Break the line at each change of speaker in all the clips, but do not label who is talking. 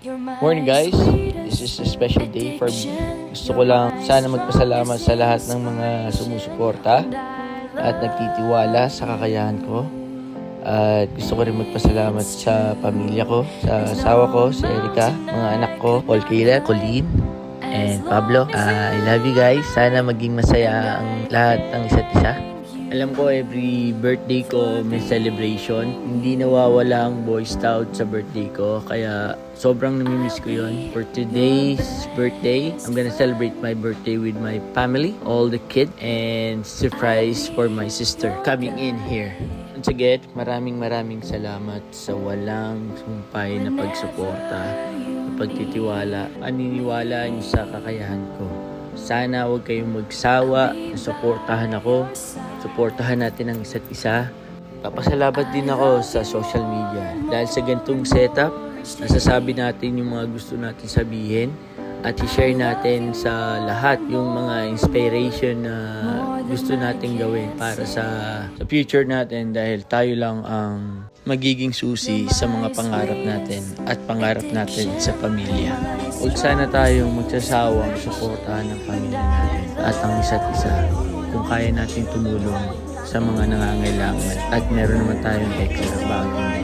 Morning guys, this is a special day for me. Gusto ko lang sana magpasalamat sa lahat ng mga sumusuporta at nagtitiwala sa kakayahan ko. At gusto ko rin magpasalamat sa pamilya ko, sa asawa ko, si Erica, mga anak ko, Paul Kayla, Colleen, and Pablo. I love you guys. Sana maging masaya ang lahat ng isa't isa. Alam ko every birthday ko may celebration. Hindi nawawala ang Boy Scout sa birthday ko. Kaya sobrang namimiss ko yun. For today's birthday, I'm gonna celebrate my birthday with my family, all the kids, and surprise for my sister coming in here. Once again, maraming salamat sa walang sumpay na pagsuporta, na pagtitiwala, paniniwala niyo sa kakayahan ko. Sana huwag kayong magsawa, suportahan ako, suportahan natin ang isa't isa. Papasalamat din ako sa social media. Dahil sa ganitong setup, nasasabi natin yung mga gusto natin sabihin at i-share natin sa lahat yung mga inspiration na gusto natin gawin para sa future natin dahil tayo lang ang magiging susi sa mga pangarap natin at pangarap natin sa pamilya. Huwag sana tayong magsasawang suportahan ng pamilya natin at ang isa't isa kung kaya natin tumulong sa mga nangangailangan at meron naman tayong extra bagay.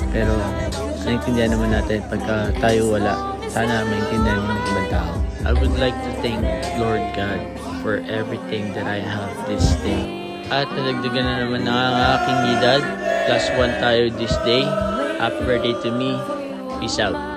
Pero naintindihan naman natin pagka tayo wala, sana maintindihan ng ibang tao. I would like to thank Lord God for everything that I have this day. At nadagdagan na naman ang aking edad. +1 tayo this day. Happy birthday to me. Peace out.